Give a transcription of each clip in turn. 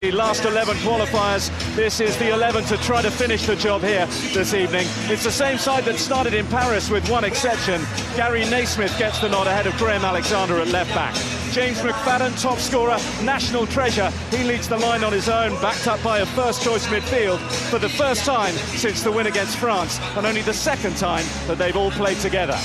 The last 11 qualifiers, this is the 11 to try to finish the job here this evening. It's the same side that started in Paris with one exception. Gary Naismith gets the nod ahead of Graham Alexander at left back. James McFadden, top scorer, national treasure. He leads the line on his own, backed up by a first-choice midfield for the first time since the win against France, and only the second time that they've all played together.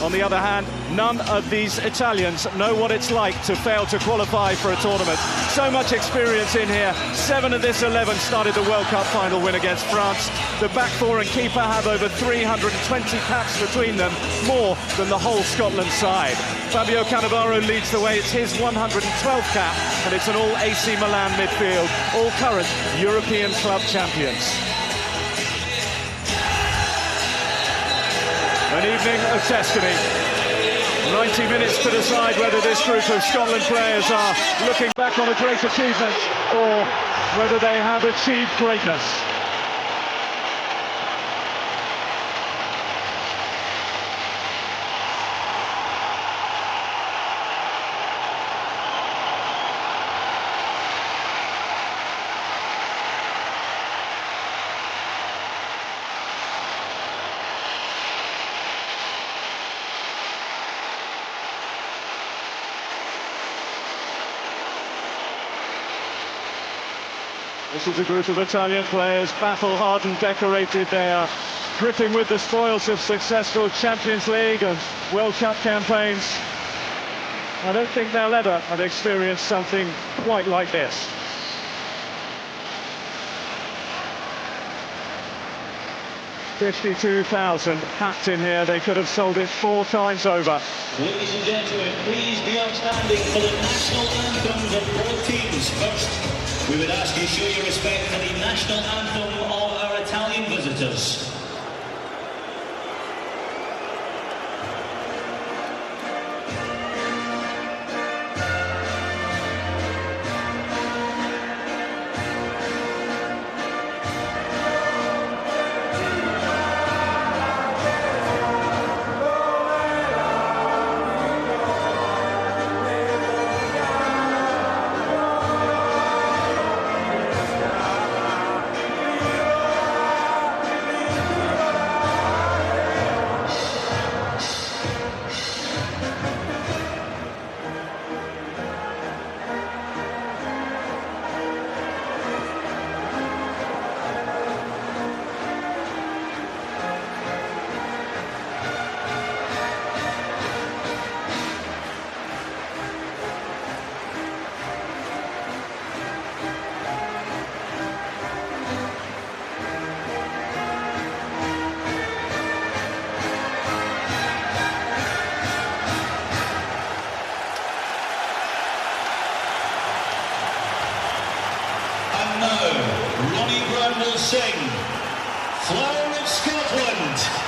On the other hand, none of these Italians know what it's like to fail to qualify for a tournament. So much experience in here. 7 of this 11 started the World Cup final win against France. The back four and keeper have over 320 caps between them, more than the whole Scotland side. Fabio Cannavaro leads the way. It's his 112th cap, and it's an all AC Milan midfield, all current European club champions. An evening of destiny. 90 minutes to decide whether this group of Scotland players are looking back on a great achievement or whether they have achieved greatness. This is a group of Italian players, battle-hardened, decorated. They are dripping with the spoils of successful Champions League and World Cup campaigns. I don't think they'll ever have experienced something quite like this. $52,000 packed in here. They could have sold it 4 times over. Ladies and gentlemen, please be outstanding for the national anthems of both teams. First, we would ask you to show your respect for the national anthem of our Italian visitors. Will sing Flower of Scotland.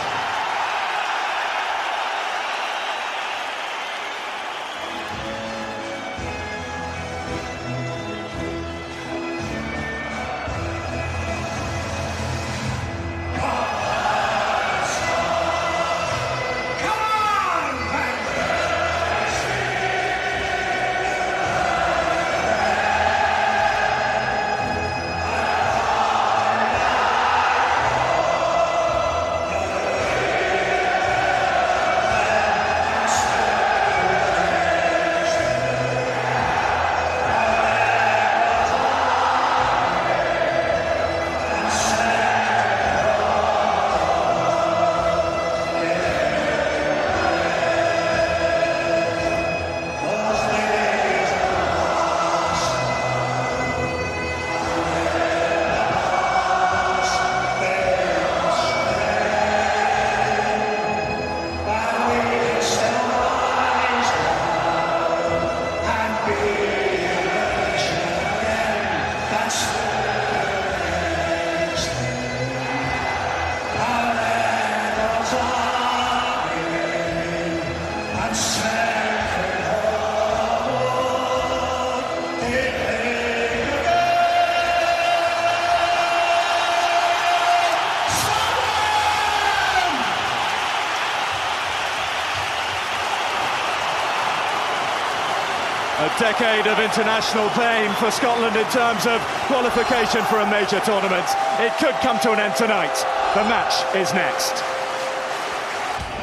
decade of international pain for Scotland in terms of qualification for a major tournament. It could come to an end tonight. The match is next.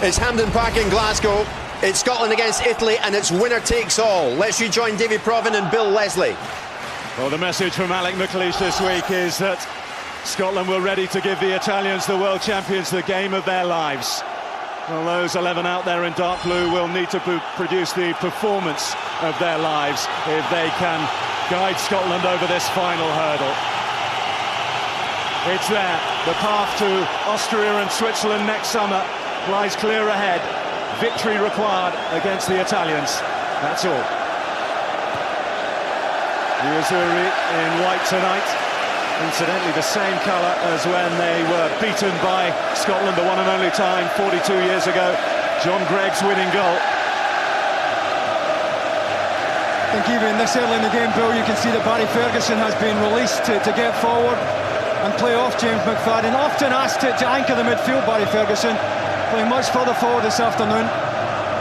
It's Hampden Park in Glasgow. It's Scotland against Italy, and it's winner takes all. Let's rejoin David Provan and Bill Leslie. Well, the message from Alex McLeish this week is that Scotland were ready to give the Italians, the world champions, the game of their lives. Well, those 11 out there in dark blue will need to produce the performance of their lives if they can guide Scotland over this final hurdle. It's there. The path to Austria and Switzerland next summer lies clear ahead. Victory required against the Italians. That's all. The Azzurri in white tonight. Incidentally, the same colour as when they were beaten by Scotland the one and only time 42 years ago. John Gregg's winning goal. I think even this early in the game, Bill, you can see that Barry Ferguson has been released to get forward and play off James McFadden. Often asked to anchor the midfield, Barry Ferguson, playing much further forward this afternoon.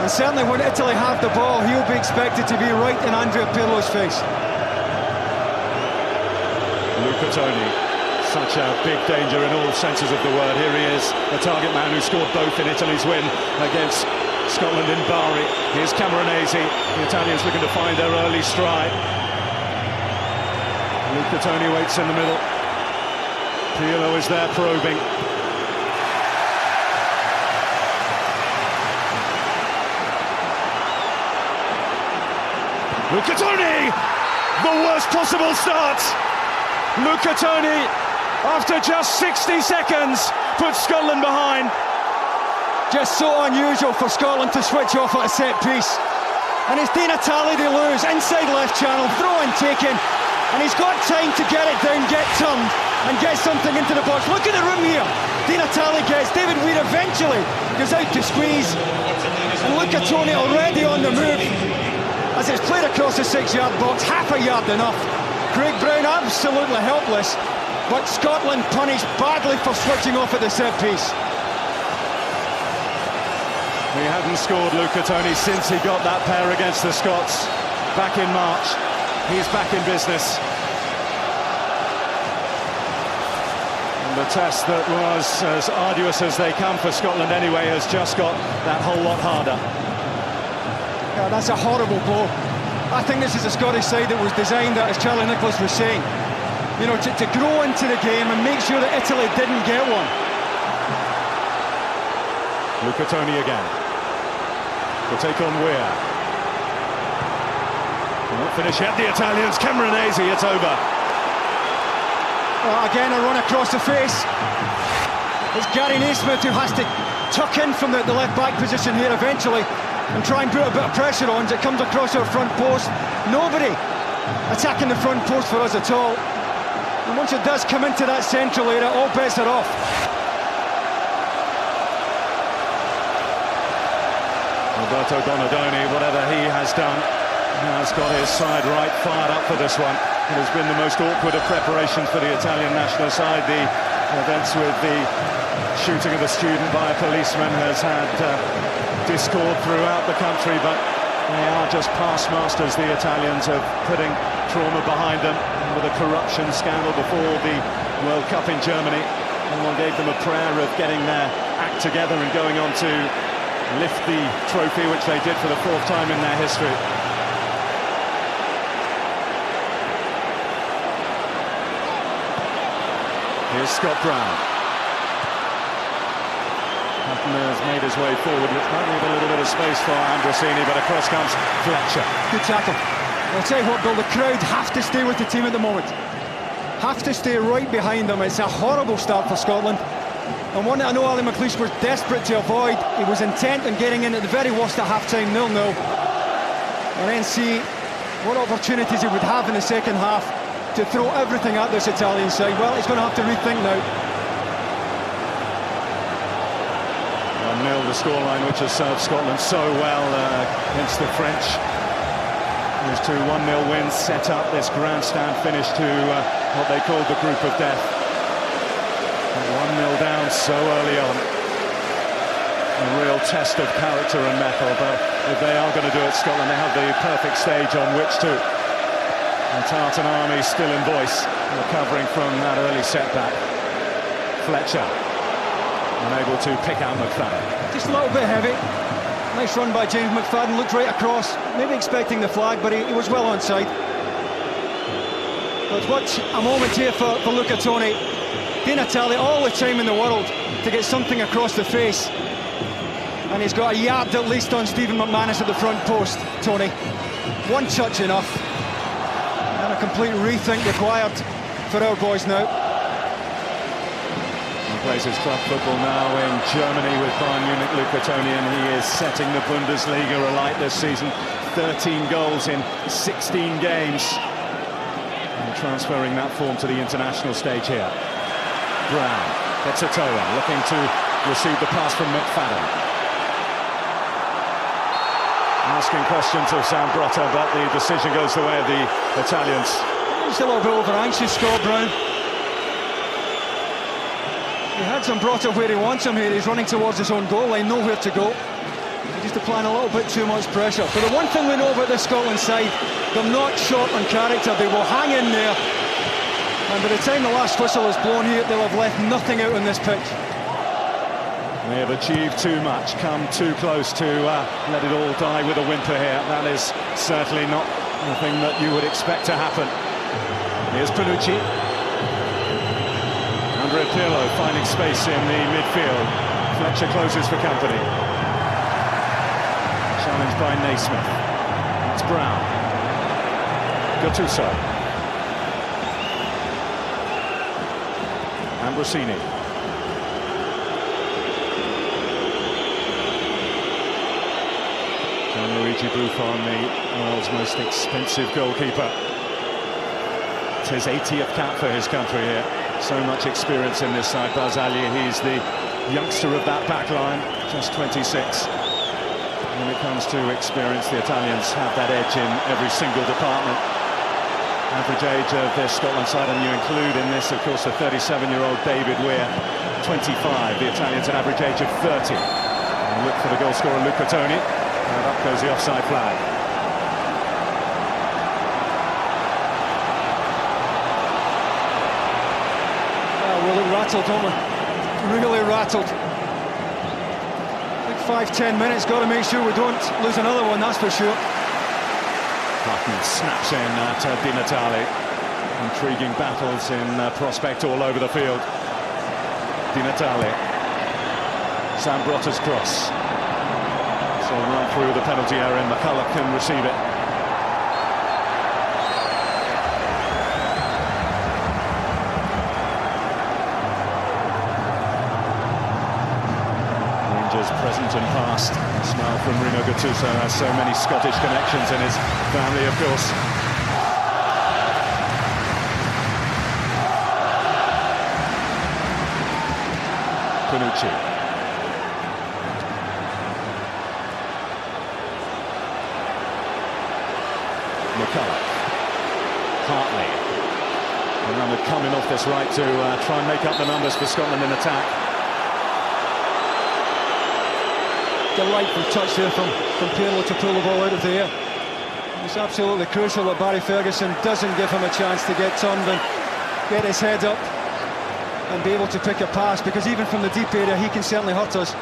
And certainly when Italy have the ball, he'll be expected to be right in Andrea Pirlo's face. Luca Toni, such a big danger in all senses of the word. Here he is, the target man who scored both in Italy's win against Scotland in Bari. Here's Camoranesi, the Italians looking to find their early stride. Luca Toni waits in the middle. Pirlo is there probing. Luca Toni! The worst possible start! Luca Toni, after just 60 seconds, puts Scotland behind. Just so unusual for Scotland to switch off at a set piece. And it's Di Natale they lose, inside left channel, throw in taken. And he's got time to get it down, get turned, and get something into the box. Look at the room here. Di Natale gets, David Weir eventually goes out to squeeze. And Luca Toni already on the move. As it's played across the 6-yard box, half a yard enough. Craig Brown absolutely helpless, but Scotland punished badly for switching off at the set piece. He hadn't scored, Luca Toni, since he got that pair against the Scots back in March. He's back in business. And the test that was as arduous as they come for Scotland anyway has just got that whole lot harder. Yeah, that's a horrible blow. I think this is a Scottish side that was designed, as Charlie Nicholas was saying, you know, to grow into the game and make sure that Italy didn't get one. Luca Toni again. To take on Weir. Not finish yet, the Italians. Camoranesi, it's over. Well, again, a run across the face. It's Gary Naismith who has to tuck in from the left-back position here eventually and try and put a bit of pressure on as it comes across our front post. Nobody attacking the front post for us at all. And once it does come into that central area, all bets are off. Roberto Donadoni, whatever he has done, has got his side right fired up for this one. It has been the most awkward of preparations for the Italian national side. The events with the shooting of a student by a policeman has had discord throughout the country, but they are just past masters, the Italians, of putting trauma behind them. With a corruption scandal before the World Cup in Germany, everyone gave them a prayer of getting their act together and going on to lift the trophy, which they did for the 4th time in their history. Here's Scott Brown. Has made his way forward, which might leave a little bit of space for Ambrosini, but across comes Fletcher. Good tackle. I'll tell you what, Bill, the crowd have to stay with the team at the moment. Have to stay right behind them. It's a horrible start for Scotland, and one that I know Alex McLeish was desperate to avoid. He was intent on getting in at the very worst at half-time, 0-0, and then see what opportunities he would have in the second half to throw everything at this Italian side. Well, he's going to have to rethink now. 1-0 the scoreline, which has served Scotland so well against the French. Those 2 1-0 wins set up this grandstand finish to what they called the group of death. 1-0 down so early on. A real test of character and mettle, but if they are going to do it, Scotland, they have the perfect stage on which to. The Tartan Army still in voice, recovering from that early setback. Fletcher unable to pick out McFadden. Just a little bit heavy. Nice run by James McFadden, looked right across, maybe expecting the flag, but he was well onside. But watch a moment here for Luca Toni. Di Natale, all the time in the world to get something across the face. And he's got a yard at least on Stephen McManus at the front post, Toni. One touch enough. And a complete rethink required for our boys now. He plays his club football now in Germany with Bayern Munich, Luca Toni, and he is setting the Bundesliga alight this season. 13 goals in 16 games. And transferring that form to the international stage here. Brown gets a toe in, looking to receive the pass from McFadden. Asking questions of Zambrotta, but the decision goes the way of the Italians. He's a little bit over-anxious, Scott Brown. He had Zambrotta where he wants him here. He's running towards his own goal line, nowhere to go. He's just applying a little bit too much pressure. But the one thing we know about this Scotland side, they're not short on character. They will hang in there. And by the time the last whistle is blown here, they'll have left nothing out on this pitch. They have achieved too much, come too close to let it all die with a whimper here. That is certainly not the thing that you would expect to happen. Here's Panucci. Andrea Pirlo finding space in the midfield. Fletcher closes for company. Challenged by Naismith. It's Brown. Gattuso. Ambrosini. Gianluigi Buffon, the world's most expensive goalkeeper. It's his 80th cap for his country here. So much experience in this side. Barzagli, he's the youngster of that back line, just 26. When it comes to experience, the Italians have that edge in every single department. Average age of this Scotland side, and you include in this, of course, the 37-year-old David Weir, 25. The Italians an average age of 30. And look for the goal scorer, Luca Toni. And up goes the offside flag. Well, we look rattled, don't we? Really rattled. Like 5-10 minutes, got to make sure we don't lose another one, that's for sure. Hutton snaps in at Di Natale. Intriguing battles in prospect all over the field. Di Natale. Zambrotta's cross. So run through the penalty area and McCulloch can receive it. Rangers present and past. A smile from Rino Gattuso, has so many Scottish connections in his family, of course. Panucci. McCulloch. Hartley. And then they're coming off this right to try and make up the numbers for Scotland in attack. Delightful touch there from Pirlo to pull the ball out of the air. It's absolutely crucial that Barry Ferguson doesn't give him a chance to get turned and get his head up and be able to pick a pass, because even from the deep area he can certainly hurt us.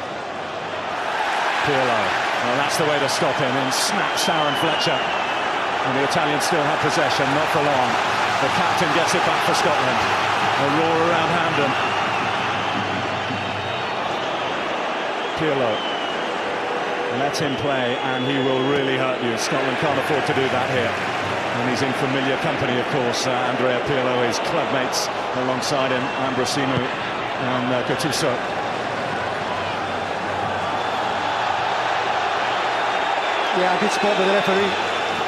Pirlo. Well, that's the way to stop him, and snaps Darren Fletcher. And the Italians still have possession, not for long. The captain gets it back for Scotland. A roar around Hampden. Pirlo. Let him play and he will really hurt you. Scotland can't afford to do that here. And he's in familiar company, of course. Andrea Pirlo, his clubmates alongside him, Ambrosini and Gattuso. Yeah, good spot by the referee.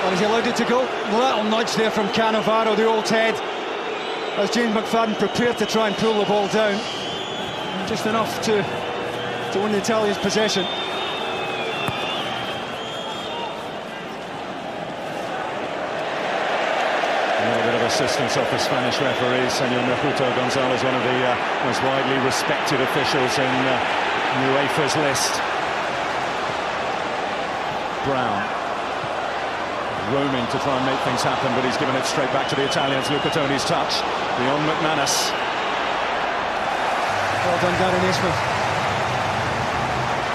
Or has he allowed it to go? Little nudge there from Cannavaro, the old head, as James McFadden prepared to try and pull the ball down. Just enough to win the Italians possession. A little bit of assistance off the Spanish referee, Senor Mejuto Gonzalez, one of the most widely respected officials in UEFA's list. Brown. Roaming to try and make things happen, but he's given it straight back to the Italians. Luca Toni's touch beyond McManus. Well done, Darren Naismith.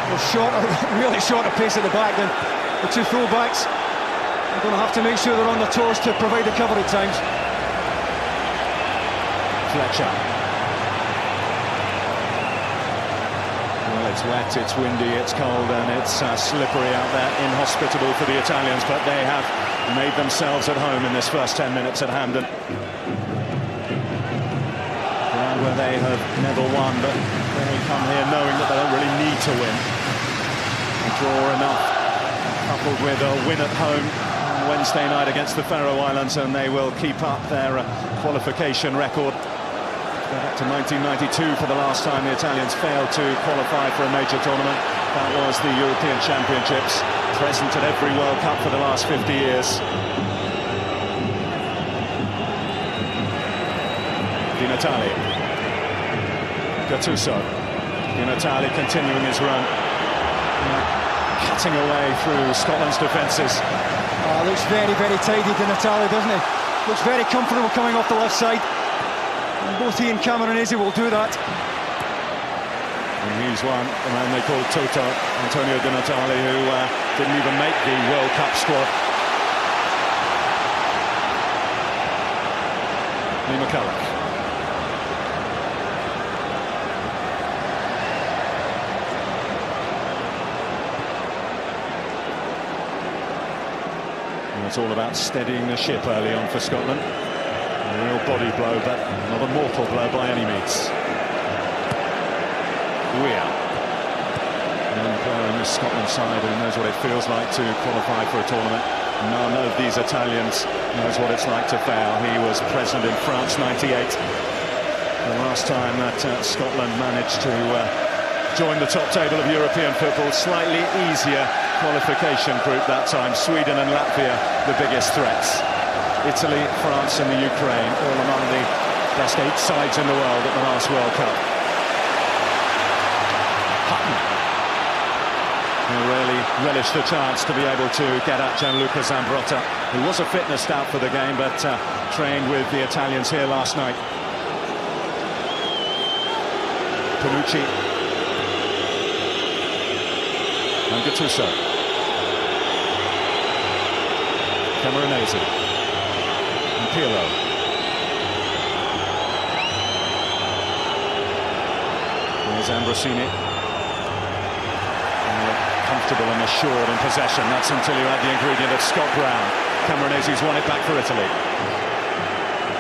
Well, really short of pace at the back then. The two full-backs are going to have to make sure they're on their toes to provide the cover at times. Fletcher. Well, it's wet, it's windy, it's cold, and it's slippery out there, inhospitable for the Italians, but they have made themselves at home in this first 10 minutes at Hampden. Ground where they have never won, but they come here knowing that they don't really need to win. A draw enough, coupled with a win at home on Wednesday night against the Faroe Islands, and they will keep up their qualification record. Go back to 1992 for the last time the Italians failed to qualify for a major tournament. That was the European Championships, present at every World Cup for the last 50 years. Di Natale. Gattuso. Di Natale continuing his run. Cutting away through Scotland's defences. Looks very, very tidy, Di Natale, doesn't he? Looks very comfortable coming off the left side. And both he and Camoranesi will do that. And he's one, the man they call Toto, Antonio Di Natale, who didn't even make the World Cup squad. Lee McCulloch. And it's all about steadying the ship early on for Scotland. A real body blow, but not a mortal blow by any means. Weir. Young player in this Scotland side who knows what it feels like to qualify for a tournament. None of these Italians knows what it's like to fail. He was present in France '98. The last time that Scotland managed to join the top table of European football. Slightly easier qualification group that time. Sweden and Latvia, the biggest threats. Italy, France and the Ukraine, all among the best 8 sides in the world at the last World Cup. Hutton, who really relished the chance to be able to get at Gianluca Zambrotta, who was a fitness doubt for the game, but trained with the Italians here last night. Panucci. And Gattuso. Camoranesi. Pirlo. There's Ambrosini. Comfortable and assured in possession. That's until you add the ingredient of Scott Brown. Camoranesi's won it back for Italy.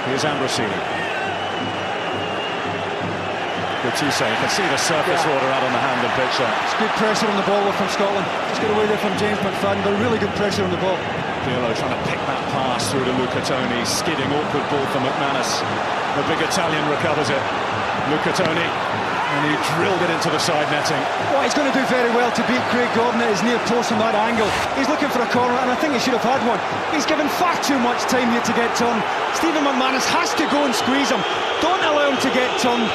Here's Ambrosini. Gattuso. You can see the surface water out on the Hampden pitch. It's good pressure on the ball from Scotland. Just get away there from James McFadden, but really good pressure on the ball. Pirlo trying to pick that pass through to Luca Toni, skidding awkward ball for McManus. The big Italian recovers it. Luca Toni, and he drilled it into the side netting. Well, he's going to do very well to beat Craig Gordon at his near post from that angle. He's looking for a corner, and I think he should have had one. He's given far too much time here to get turned. Stephen McManus has to go and squeeze him. Don't allow him to get turned.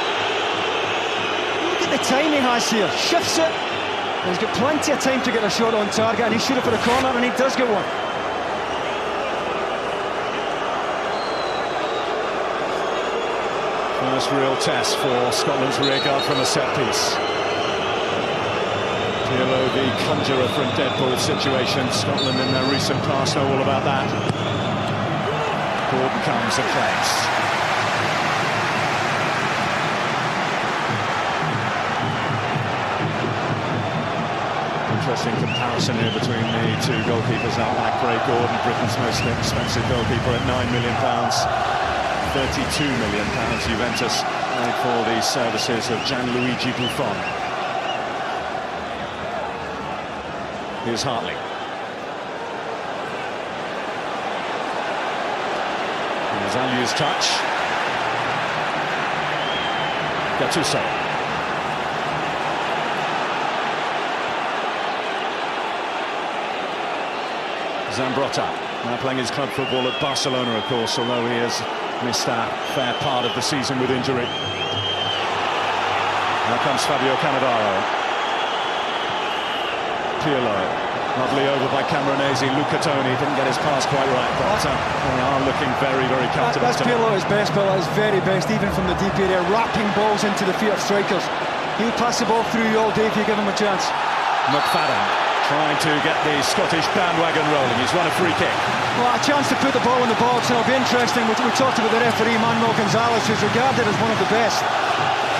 Look at the time he has here. Shifts it. He's got plenty of time to get a shot on target, and he should have put a corner, and he does get one. First real test for Scotland's rearguard from a set piece. Pirlo, the conjurer from dead ball situations. Scotland in their recent past know all about that. Gordon comes and plays. Interesting comparison here between the two goalkeepers out back. Craig Gordon, Britain's most expensive goalkeeper at £9 million. £32 million Juventus paid for the services of Gianluigi Buffon. Here's Hartley. Here's Aliu's touch. Gattuso. Zambrotta, now playing his club football at Barcelona, of course, although he has missed a fair part of the season with injury. Now comes Fabio Cannavaro. Pirlo. Lovely over by Cameronese. Luca Toni didn't get his pass quite right, but they are looking very, very comfortable. That's Pirlo at his best, Bill, at his very best, even from the deep area, wrapping balls into the feet of strikers. He'll pass the ball through you all day if you give him a chance. McFadden trying to get the Scottish bandwagon rolling. He's won a free kick. Well, a chance to put the ball in the box, and it'll be interesting. We talked about the referee, Manuel Gonzalez, who's regarded as one of the best.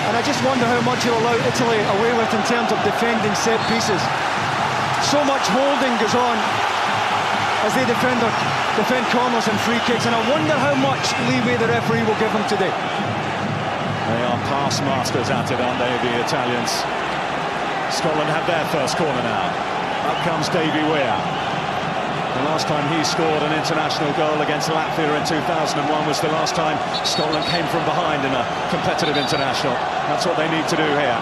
And I just wonder how much he'll allow Italy away with in terms of defending set pieces. So much holding goes on as they defend corners and free kicks, and I wonder how much leeway the referee will give them today. They are pass masters at it, aren't they, the Italians? Scotland have their first corner now. Up comes Davy Weir. The last time he scored an international goal against Latvia in 2001 was the last time Scotland came from behind in a competitive international. That's what they need to do here.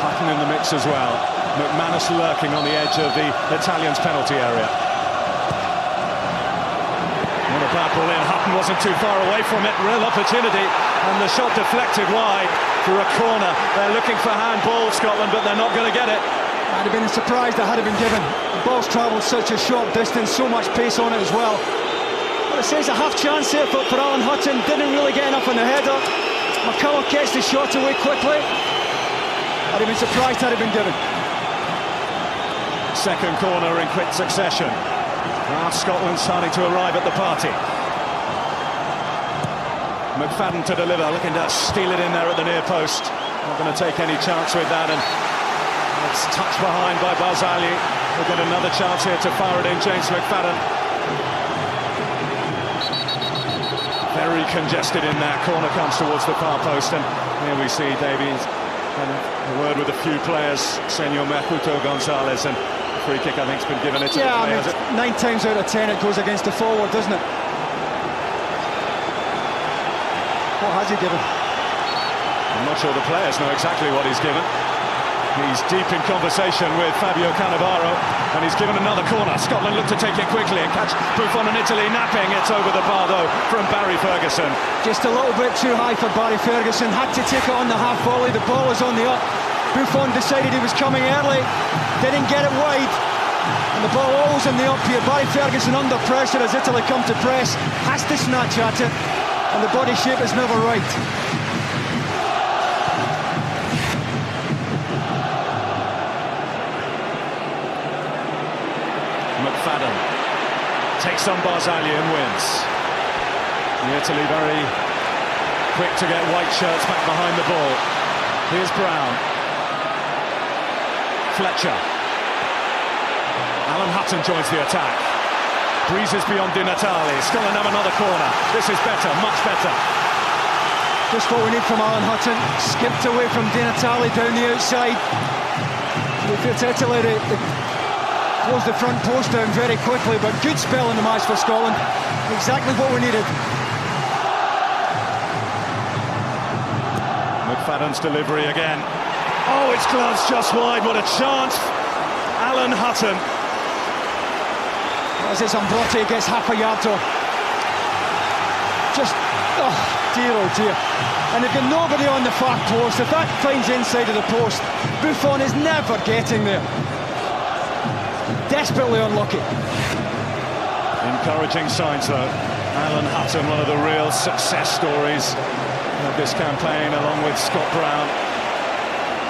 Hutton in the mix as well. McManus lurking on the edge of the Italians' penalty area. What a bad ball in. Hutton wasn't too far away from it. Real opportunity, and the shot deflected wide for a corner. They're looking for handball, Scotland, but they're not going to get it. I'd have been surprised that had it been given. The ball's travelled such a short distance, so much pace on it as well. But it says a half chance here for Alan Hutton. Didn't really get enough on the header. McCullough gets the shot away quickly. I'd have been surprised had it been given. Second corner in quick succession. Now Scotland starting to arrive at the party. McFadden to deliver, looking to steal it in there at the near post. Not going to take any chance with that, and it's touched behind by Barzagli. We'll get another chance here to fire it in, James McFadden. Very congested in that corner, comes towards the far post, and here we see Davies and a word with a few players, Senor Mercuto Gonzalez, and the free kick I think has been given it to the players. I mean, 9 times out of 10 it goes against the forward, doesn't it? What has he given? I'm not sure the players know exactly what he's given. He's deep in conversation with Fabio Cannavaro, and he's given another corner. Scotland look to take it quickly and catch Buffon and Italy napping. It's over the bar though from Barry Ferguson. Just a little bit too high for Barry Ferguson. Had to take it on the half volley. The ball was on the up. Buffon decided he was coming early, didn't get it wide, and the ball always in the up here. Barry Ferguson under pressure as Italy come to press, has to snatch at it, and the body shape is never right. McFadden takes on Barzagli and wins. Italy very quick to get white shirts back behind the ball. Here's Brown. Fletcher. Alan Hutton joins the attack. Breezes beyond Di Natale. Scotland have another corner. This is better, much better. Just what we need from Alan Hutton. Skipped away from Di Natale down the outside. If it's Italy, they close the front post down very quickly, but good spell in the match for Scotland. Exactly what we needed. McFadden's delivery again. Oh, it's glanced just wide. What a chance. Alan Hutton. As Zambrotta gets half a yard to her. Just, oh dear. And they've got nobody on the far post. If that finds inside of the post, Buffon is never getting there. Desperately unlucky. Encouraging signs though. Alan Hutton, one of the real success stories of this campaign, along with Scott Brown.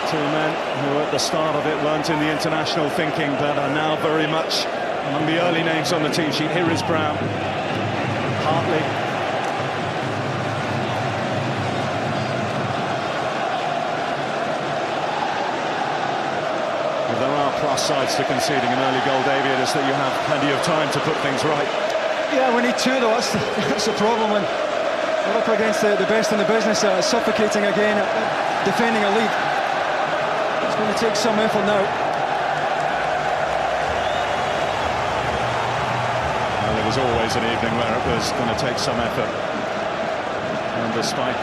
Two men who at the start of it weren't in the international thinking, but are now very much among the early names on the team sheet. Here is Brown. Hartley. Well, there are plus sides to conceding an early goal, David, is that you have plenty of time to put things right. Yeah, we need two though, that's the problem when we're up against the best in the business, suffocating again, defending a lead. It's going to take some effort now. Well, it was always an evening where it was going to take some effort. And despite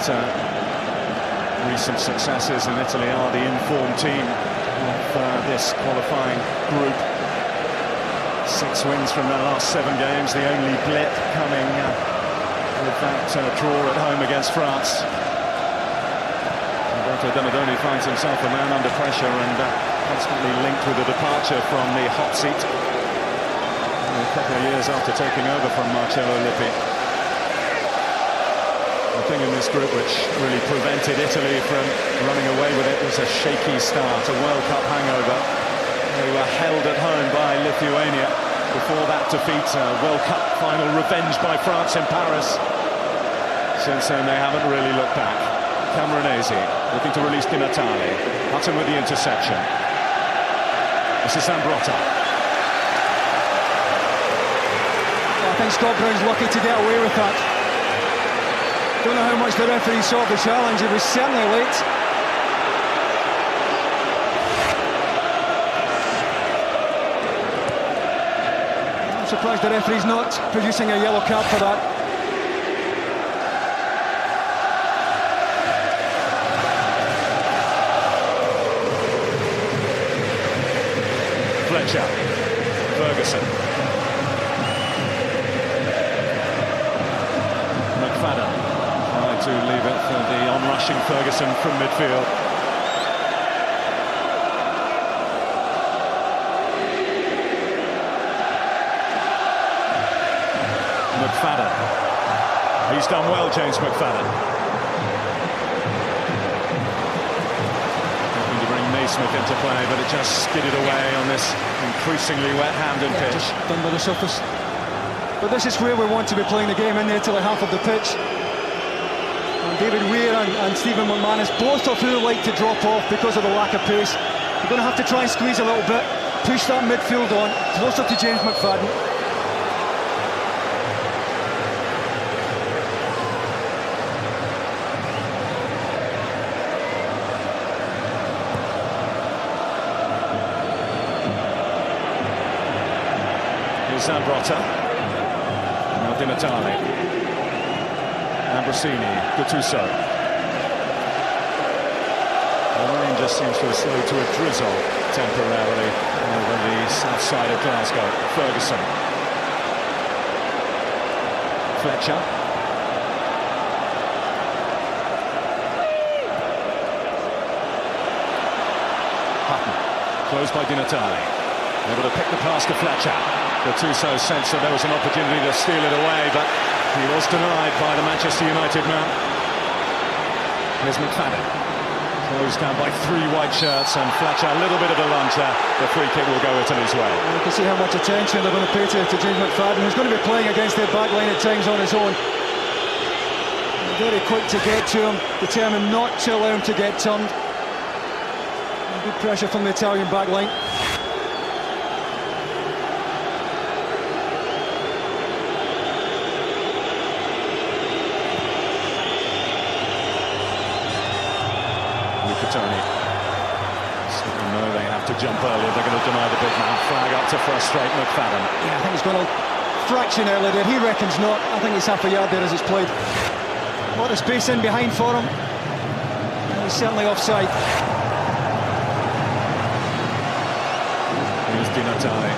recent successes, and Italy are the informed team of this qualifying group. 6 wins from their last 7 games, the only blip coming with that draw at home against France. Roberto Donadoni finds himself a man under pressure, and constantly linked with a departure from the hot seat a couple of years after taking over from Marcello Lippi. The thing in this group which really prevented Italy from running away with it was a shaky start, a World Cup hangover. They were held at home by Lithuania. Before that defeat, World Cup final revenge by France in Paris. Since then, they haven't really looked back. Camoranesi looking to release Di Natale. Hutton with the interception. This is Zambrotta. I think Scott Brown's lucky to get away with that. Don't know how much the referee saw the challenge. It was certainly late. I'm surprised the referee's not producing a yellow card for that. Fletcher, Ferguson, McFadden tried to leave it for the onrushing Ferguson from midfield. McFadden, he's done well, James McFadden. Naismith into play, but it just skidded away on this increasingly wet Hampden pitch. Just done by the surface. But this is where we want to be playing the game, in the Italy half of the pitch. And David Weir and Stephen McManus, both of who like to drop off because of the lack of pace. We're going to have to try and squeeze a little bit, push that midfield on, closer to James McFadden. Zambrotta, now Di Natale, Ambrosini, Gattuso. The rain just seems to have slowed to a drizzle temporarily over the south side of Glasgow. Ferguson, Fletcher, Hutton, closed by Di Natale, able to pick the pass to Fletcher. Gattuso sensed that there was an opportunity to steal it away, but he was denied by the Manchester United man. Here's McFadden, closed down by 3 white shirts, and Fletcher a little bit of a luncher. The free kick will go Italy's way. You can see how much attention they're going to pay to James McFadden, who's going to be playing against their back line at times on his own. Very quick to get to him, determined not to allow him to get turned. Good pressure from the Italian back line. Luca Toni. So they know they have to jump earlier. They're going to deny the big man. Flag up to frustrate McFadden. Yeah, I think he's gone a fraction early there. He reckons not. I think it's half a yard there as it's played. A lot of space in behind for him. And he's certainly offside. Here's Di Natale.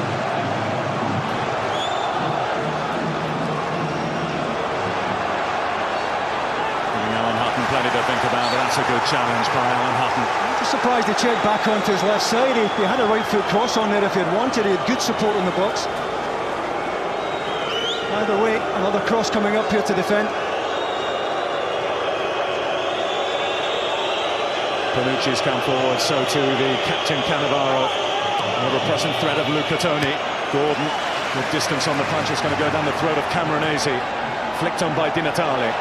Plenty to think about, but that's a good challenge by Alan Hutton. I'm just surprised he checked back onto his left side. He had a right foot cross on there if he had wanted. He had good support in the box. Either way, another cross coming up here to defend. Panucci's come forward, so too the captain Cannavaro. Another present threat of Luca Toni. Gordon with distance on the punch. It's going to go down the throat of Camoranesi. Flicked on by Di Natale.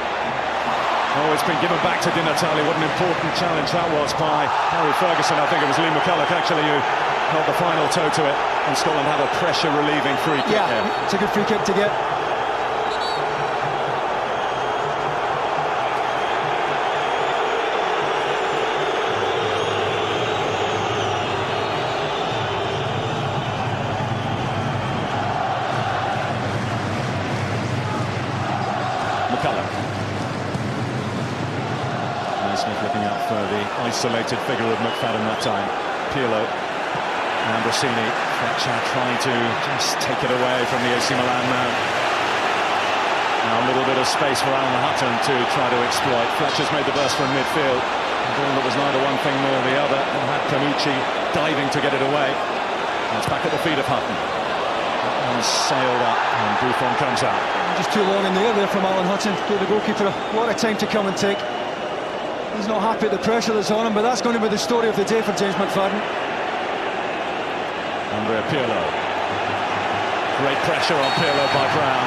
Oh, it's been given back to Di Natale. What an important challenge that was by Harry Ferguson. I think it was Lee McCulloch actually who held the final toe to it, and Scotland have a pressure-relieving free kick. Yeah, it's a good free kick to get. McCulloch. Smith looking out for the isolated figure of McFadden that time. Pirlo, Ambrosini, Fletcher trying to just take it away from the AC Milan man. Now a little bit of space for Alan Hutton to try to exploit. Fletcher's made the burst from midfield. A ball that was neither one thing nor the other, and had Panucci diving to get it away. And it's back at the feet of Hutton. And sailed up, and Buffon comes out. Just too long in the air there from Alan Hutton. Gave the goalkeeper a lot of time to come and take. He's not happy at the pressure that's on him, but that's going to be the story of the day for James McFadden. Andrea Pirlo. Great pressure on Pirlo by Brown.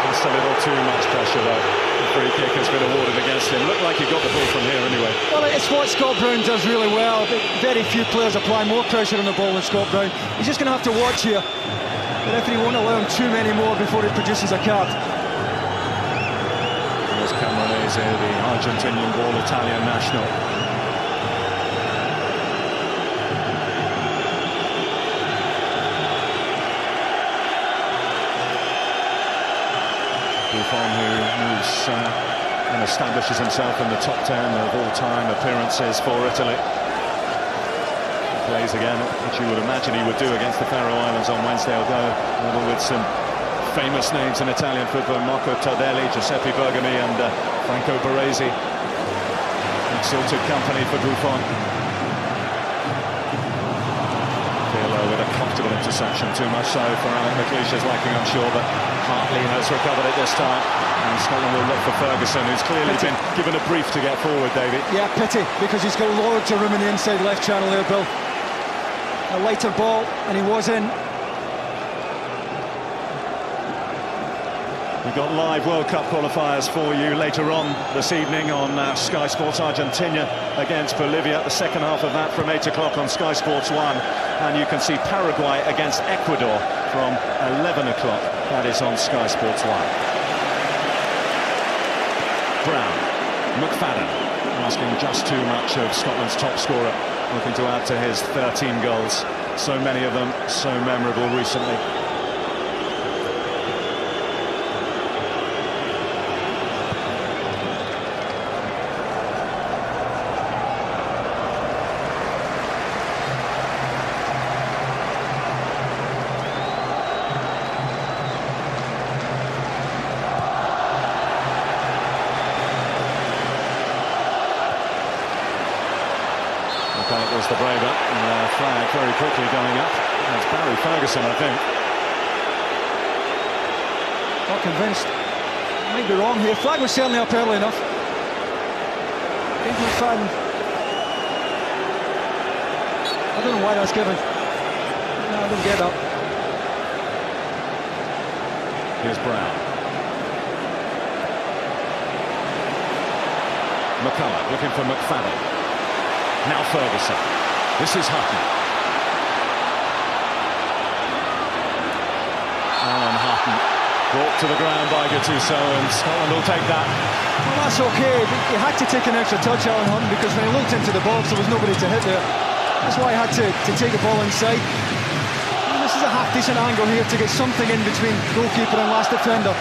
Just a little too much pressure though. The free kick has been awarded against him. Looked like he got the ball from here anyway. Well, it's what Scott Brown does really well. Very few players apply more pressure on the ball than Scott Brown. He's just going to have to watch here. The referee won't allow him too many more before he produces a card. There's Camoranesi, the Argentinian ball Italian national. Buffon, who moves and establishes himself in the top 10 of all-time appearances for Italy. Plays again, which you would imagine he would do against the Faroe Islands on Wednesday, although with some famous names in Italian football: Marco Tardelli, Giuseppe Bergami and Franco Baresi. Exalted company for Buffon. Pirlo with a comfortable interception, too much so for Alex McLeish's liking, I'm sure, but Hartley has recovered it this time, and Scotland will look for Ferguson, who's clearly been given a brief to get forward, David. Yeah, pity, because he's got loads of room in the inside left channel there, Bill. A lighter ball, and he was in. We've got live World Cup qualifiers for you later on this evening on Sky Sports. Argentina against Bolivia, the second half of that from 8 o'clock on Sky Sports 1. And you can see Paraguay against Ecuador from 11 o'clock. That is on Sky Sports 1. Brown, McFadden, asking just too much of Scotland's top scorer, looking to add to his 13 goals. So many of them, so memorable recently. It was the braver, flag very quickly going up. It's Barry Ferguson, I think. Not convinced. Might be wrong here. Flag was certainly up early enough. James McFadden. I don't know why that's given. No, I don't get that. Here's Brown. McCullough looking for McFadden. Now Ferguson. This is Hutton. Alan Hutton brought to the ground by Gattuso, and Scotland will take that. Well, that's okay. He had to take an extra touch, Alan Hutton, because when he looked into the box, there was nobody to hit there. That's why he had to take the ball inside. And this is a half-decent angle here to get something in between goalkeeper and last defender.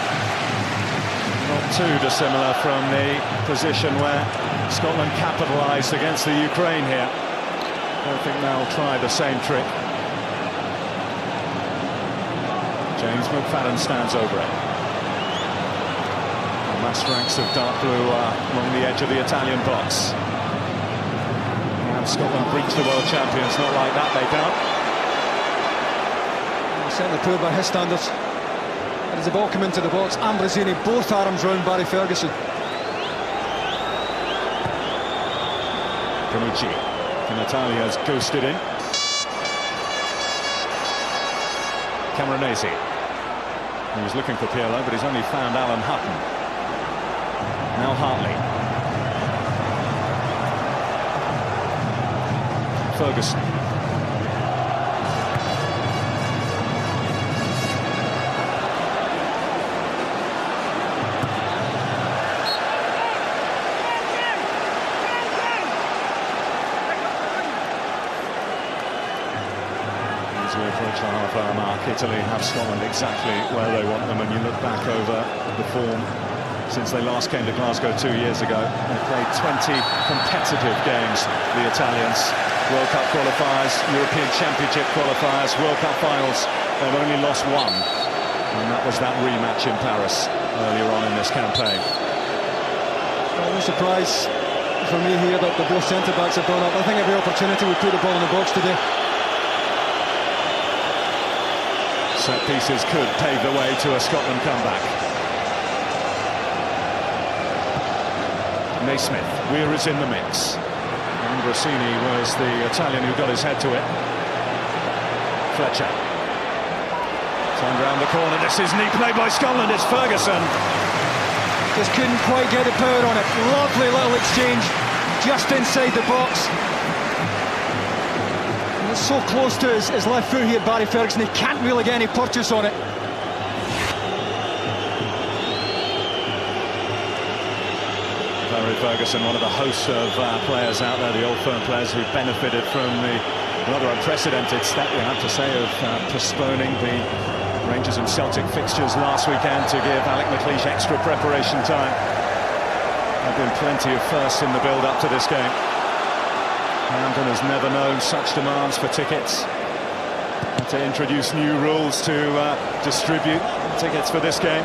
Not too dissimilar from the position where Scotland capitalised against the Ukraine here. I don't think they'll try the same trick. James McFadden stands over it. The mass ranks of dark blue are along the edge of the Italian box. And Scotland breach the world champions. Not like that, they can't. Certainly poor by his standards. And as the ball come into the box, Ambrosini both arms round Barry Ferguson. Panucci. Italia has ghosted in. Camoranesi. He was looking for Pirlo, but he's only found Alan Hutton. Now Hartley. Ferguson. As we approach the half-hour mark, Italy have Scotland exactly where they want them. And you look back over the form since they last came to Glasgow 2 years ago. They've played 20 competitive games, the Italians. World Cup qualifiers, European Championship qualifiers, World Cup finals. They've only lost one, and that was that rematch in Paris earlier on in this campaign. No surprise for me here that the both centre-backs have gone up. I think every opportunity we put the ball in the box today. Set pieces could pave the way to a Scotland comeback. Naismith, Weir is in the mix. And Rossini was the Italian who got his head to it. Fletcher. Turned around the corner. This is neat play by Scotland. It's Ferguson. Just couldn't quite get the power on it. Lovely little exchange just inside the box. And it's so close to his left foot here, Barry Ferguson. He can't really get any purchase on it. Barry Ferguson, one of the host of players out there, the old firm players who benefited from the rather unprecedented step, we have to say, of postponing the Rangers and Celtic fixtures last weekend to give Alex McLeish extra preparation time. There have been plenty of firsts in the build-up to this game. Hampden has never known such demands for tickets. Had to introduce new rules to distribute tickets for this game.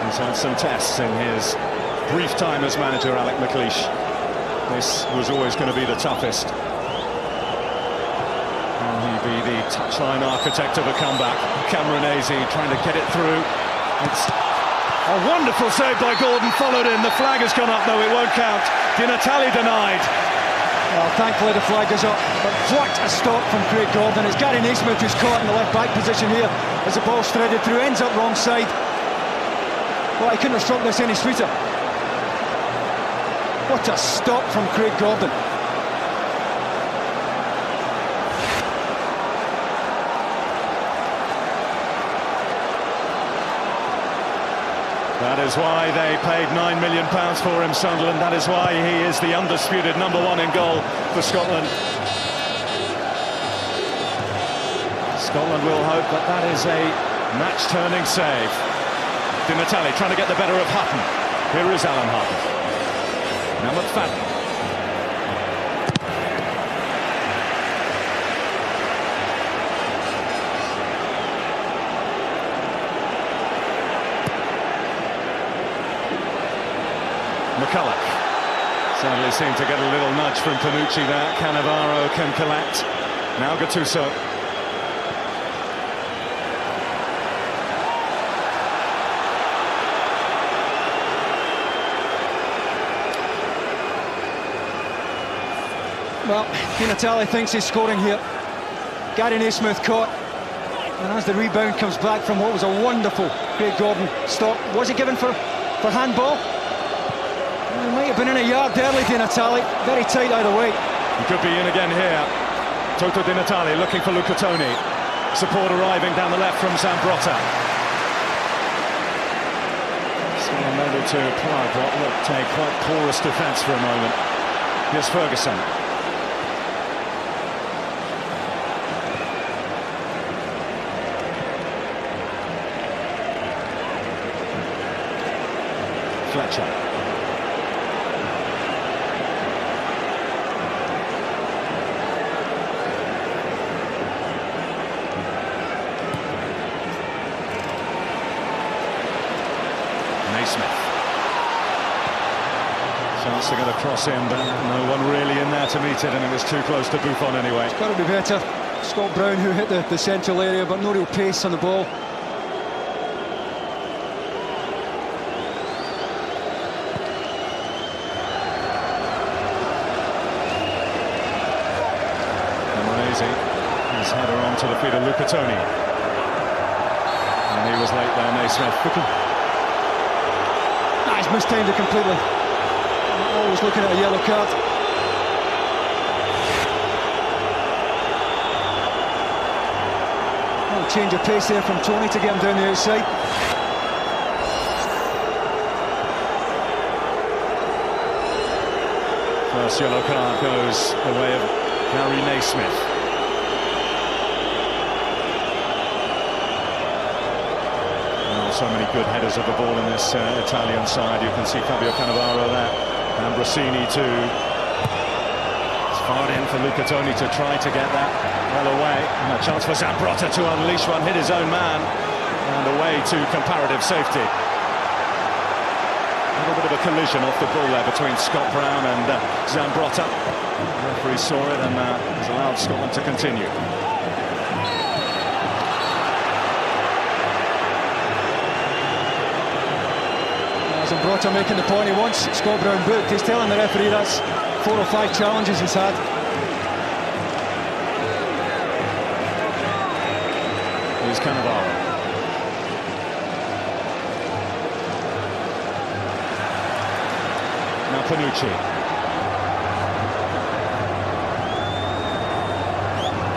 He's had some tests in his brief time as manager, Alex McLeish. This was always going to be the toughest. Will he be the touchline architect of a comeback? Cameronese trying to get it through. It's a wonderful save by Gordon, followed in. The flag has gone up, though it won't count. Di Natale denied. Well, thankfully the flag is up, but what a stop from Craig Gordon. It's Gary Naismith who's caught in the left-back position here as the ball's threaded through, ends up wrong side. Well, I couldn't have struck this any sweeter. What a stop from Craig Gordon. That is why they paid £9 million for him, Sunderland. That is why he is the undisputed #1 in goal for Scotland. Scotland will hope that that is a match-turning save. Di Natale trying to get the better of Hutton. Here is Alan Hutton. Now McFadden. McCulloch. Sadly seemed to get a little nudge from Panucci there. Cannavaro can collect. Now Gattuso. Well, Di Natale thinks he's scoring here. Gary Naismith caught. And as the rebound comes back from what was a wonderful Craig Gordon stop. Was he given for handball? Well, he might have been in a yard early, Di Natale. Very tight either way. He could be in again here. Toto Di Natale looking for Luca Toni. Support arriving down the left from Zambrotta. Still unable to plug what looked a quite porous defence for a moment. Here's Ferguson. Fletcher. Naismith. Chance to get a cross in, but no one really in there to meet it, and it was too close to Buffon anyway. It's got to be better. Scott Brown who hit the central area, but no real pace on the ball. His header on to the feet of Luca Toni. And he was late there, Naismith. He's mistimed it completely. Always looking at a yellow card. Well, change of pace there from Toni to get him down the outside. First yellow card goes the way of Gary Naismith. So many good headers of the ball in this Italian side. You can see Fabio Cannavaro there, and Rossini too. It's Hard in for Luca Toni to try to get that well away. And a chance for Zambrotta to unleash one, hit his own man, and away to comparative safety. A little bit of a collision off the ball there between Scott Brown and Zambrotta. The referee saw it and has allowed Scotland to continue. Zambrotta making the point he wants Scott Brown booked. He's telling the referee that's 4 or 5 challenges he's had. Here's Cannavaro. Now Panucci.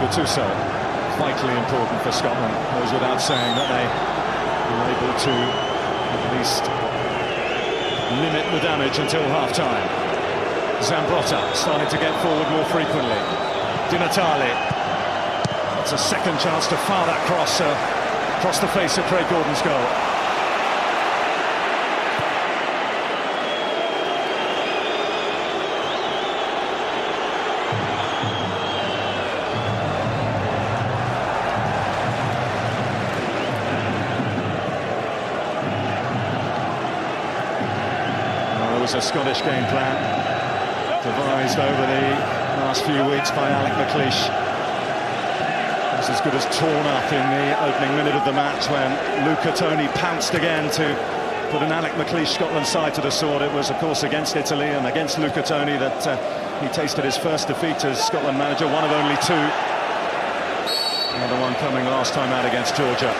Gattuso, vitally important for Scotland. Goes without saying that they were able to at least limit the damage until half-time. Zambrotta starting to get forward more frequently. Di Natale. It's a second chance to fire that cross across the face of Craig Gordon's goal. A Scottish game plan devised over the last few weeks by Alex McLeish. It was as good as torn up in the opening minute of the match when Luca Toni pounced again to put an Alex McLeish Scotland side to the sword. It was of course against Italy and against Luca Toni that he tasted his first defeat as Scotland manager, one of only 2. Another one coming last time out against Georgia.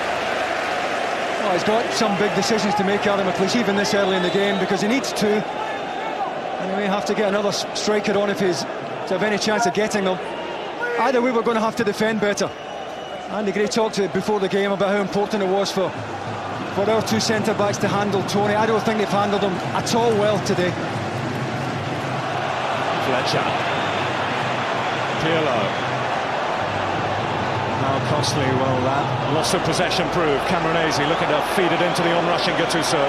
Well, he's got some big decisions to make, Alex McLeish, even this early in the game, because he needs 2. And he may have to get another striker on if he's to have any chance of getting them. Either way, we're going to have to defend better. Andy Gray talked before the game about how important it was for our 2 centre-backs to handle Toni. I don't think they've handled him at all well today. Fletcher. Pirlo. How costly will that loss of possession prove? Camoranesi looking to feed it into the on-rushing Gattuso.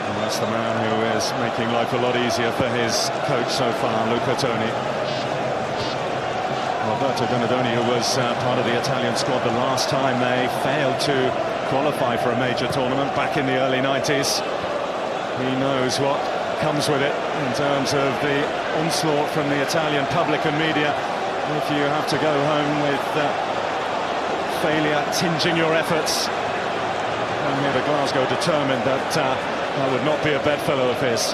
And that's the man who is making life a lot easier for his coach so far, Luca Toni. Roberto Donadoni, who was part of the Italian squad the last time they failed to qualify for a major tournament back in the early 90s. He knows what comes with it in terms of the onslaught from the Italian public and media. If you have to go home with failure tinging your efforts, and here to Glasgow determined that that would not be a bedfellow of his.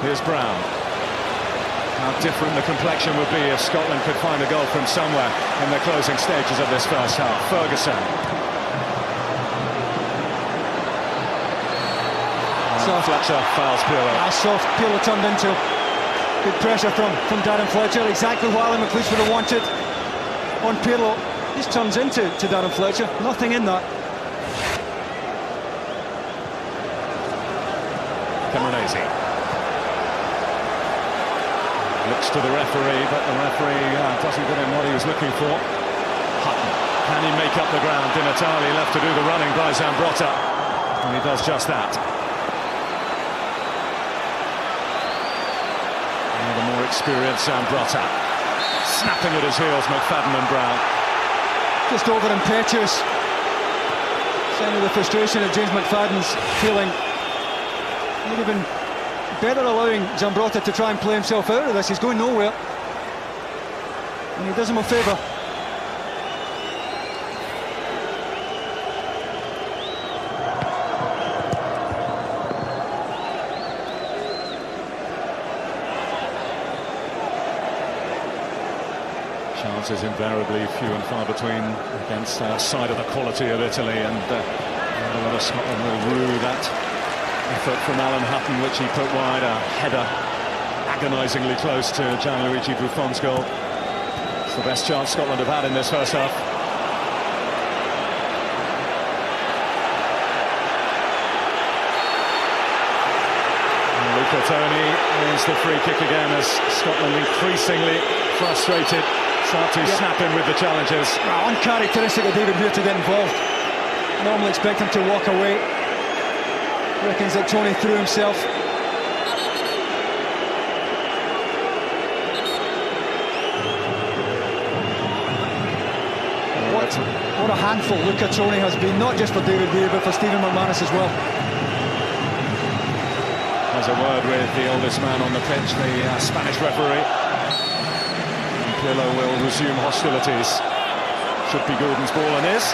Here's Brown. How different the complexion would be if Scotland could find a goal from somewhere in the closing stages of this first half. Ferguson. Fletcher fouls Pirlo. Soft Pirlo turned into. Good pressure from Darren Fletcher. Exactly what Alex McLeish would have wanted on Pirlo. This turns into Darren Fletcher. Nothing in that. Camoranesi. Looks to the referee, but the referee doesn't get him what he was looking for. Hutton, can he make up the ground? Di Natale left to do the running by Zambrotta, and he does just that. And the more experienced Zambrotta, snapping at his heels, McFadden and Brown. Just over impetuous. Sign of the frustration that James McFadden's feeling. Would have been better allowing Zambrotta to try and play himself out of this. He's going nowhere, and he does him a favour. Chances invariably few and far between against a side of the quality of Italy, and a lot of Scotland will rue that effort from Alan Hutton, which he put wide, a header agonisingly close to Gianluigi Buffon's goal. It's the best chance Scotland have had in this first half. Toni is the free kick again as Scotland increasingly frustrated start to snap in with the challenges. Well, uncharacteristic of David here to get involved. Normally expect him to walk away. Reckons that Toni threw himself. What a handful Luca Toni has been, not just for David Villa but for Stephen McManus as well. Has a word with the oldest man on the pitch, the Spanish referee. And Pirlo will resume hostilities. Should be Gordon's ball, and is.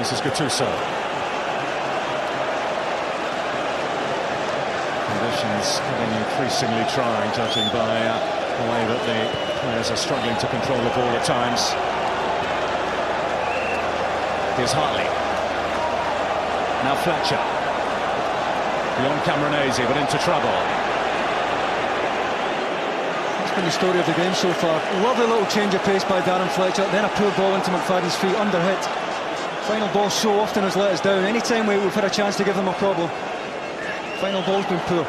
This is Gattuso. Conditions getting increasingly trying, judging by the way that the players are struggling to control the ball at times. Here's Hartley. Now Fletcher. Beyond Cameronese, but into trouble. That's been the story of the game so far. Lovely little change of pace by Darren Fletcher, then a poor ball into McFadden's feet, under hit. Final ball so often has let us down. Anytime we've had a chance to give them a problem, final ball's been poor.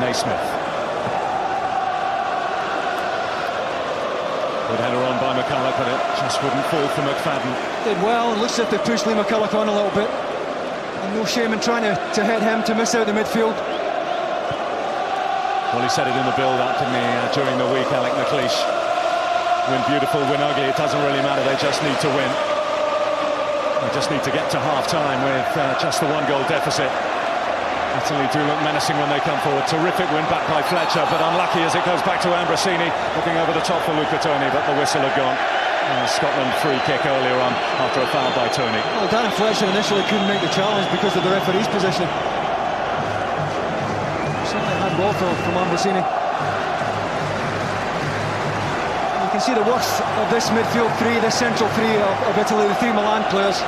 Naismith. Good header on by McCulloch, but it just wouldn't fall for McFadden. Did well, looks as if they pushed Lee McCulloch on a little bit. And no shame in trying to hit him to miss out the midfield. Well, he said it in the build-up, didn't he, during the week, Alex McLeish. Win beautiful, win ugly, it doesn't really matter, they just need to win. They just need to get to half-time with just the one-goal deficit. Italy do look menacing when they come forward. Terrific win back by Fletcher, but unlucky as it goes back to Ambrosini, looking over the top for Luca Toni, but the whistle had gone. Scotland free kick earlier on after a foul by Toni. Well, Darren Fletcher initially couldn't make the challenge because of the referee's position. Certainly had ball from Ambrosini. You can see the worth of this midfield three, this central three of Italy, the three Milan players.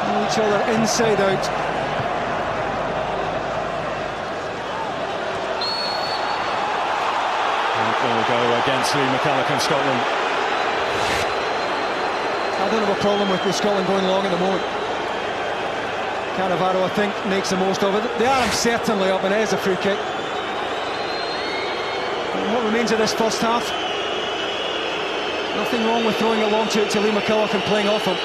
Know each other inside out. Go against Lee McCulloch and Scotland. I don't have a problem with Scotland going long at the moment. Cannavaro, I think, makes the most of it. The arm's certainly up, and it is a free kick. And what remains of this first half? Nothing wrong with throwing it long to Lee McCulloch and playing off him.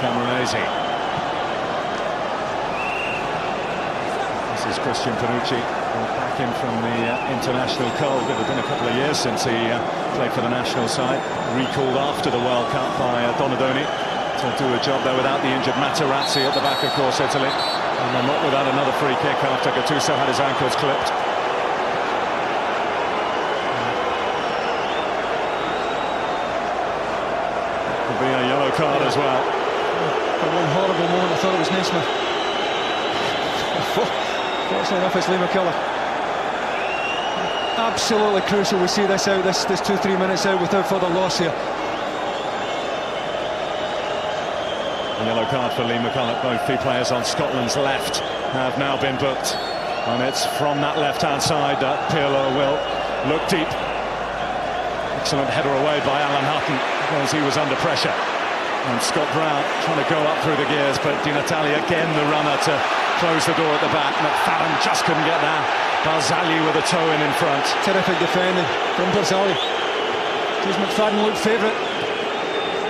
Cameronese. This is Christian Panucci, back in from the international cold. It had been a couple of years since he played for the national side. Recalled after the World Cup by Donadoni to do a job there without the injured Materazzi at the back, of course, Italy. And they're not without another free kick after Gattuso had his ankles clipped. Could be a yellow card as well. For one horrible moment, I thought it was Naismith. Fortunately enough, it's Lee McCulloch. Absolutely crucial we see this out, this 2-3 minutes out without further loss here. A yellow card for Lee McCulloch. Both the players on Scotland's left have now been booked. And it's from that left-hand side that Pirlo will look deep. Excellent header away by Alan Hutton as he was under pressure. And Scott Brown trying to go up through the gears, but Di Natale again the runner to close the door at the back. McFadden just couldn't get there. Barzagli with a toe in front. Terrific defending from Barzagli. Does McFadden look favourite?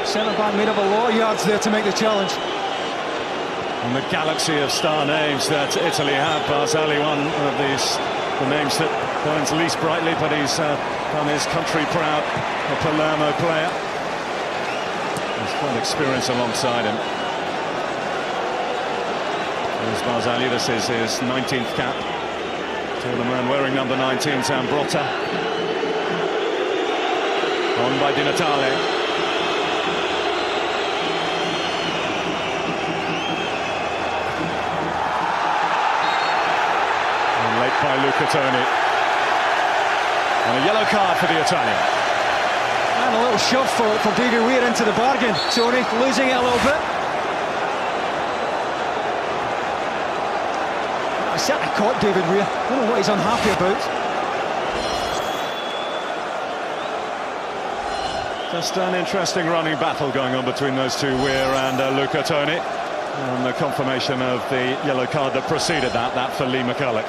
Centre-back made up a lot of yards there to make the challenge. And the galaxy of star names that Italy have. Barzagli, one of these, the names that burns least brightly, but he's done his country proud. A Palermo player. He's got experience alongside him. As Barzagli, this is his 19th cap. To the man wearing number 19, Zambrotta. On by Di Natale. And late by Luca Toni. And a yellow card for the Italian. And a little shove for David Weir into the bargain. Toni losing it a little bit. I certainly caught David Weir. I don't know what he's unhappy about. Just an interesting running battle going on between those two, Weir and Luca Toni. And the confirmation of the yellow card that preceded that for Lee McCulloch.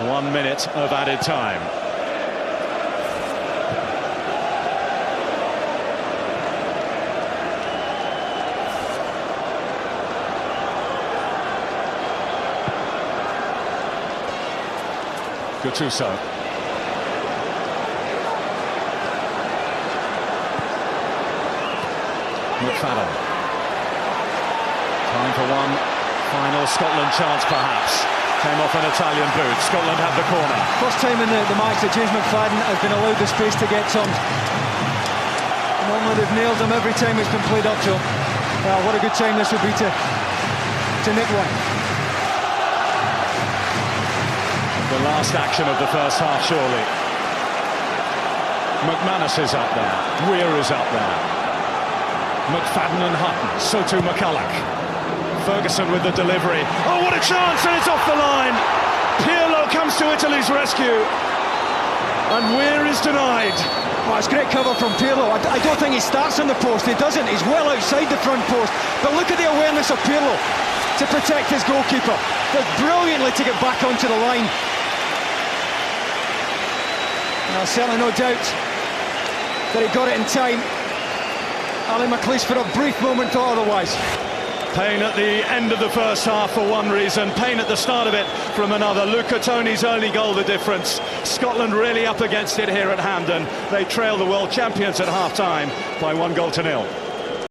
1 minute of added time. Gattuso. McFadden. Time for one final Scotland chance, perhaps. Came off an Italian boot. Scotland have the corner. First time in the match that James McFadden has been allowed the space to get turned. Normally they've nailed him every time it's been played up to him. Well, what a good time this would be to nick one. The last action of the first half, surely. McManus is up there. Weir is up there. McFadden and Hutton. So too McCulloch. Ferguson with the delivery. Oh, what a chance, and it's off the line. Pirlo comes to Italy's rescue. And Weir is denied. Oh, it's great cover from Pirlo. I don't think he starts on the post. He doesn't. He's well outside the front post. But look at the awareness of Pirlo to protect his goalkeeper. Does brilliantly to get back onto the line. There's certainly no doubt that he got it in time. Alex McLeish for a brief moment thought otherwise. Pain at the end of the first half for one reason, pain at the start of it from another. Luca Toni's only goal the difference. Scotland really up against it here at Hampden. They trail the world champions at half-time by 1-0.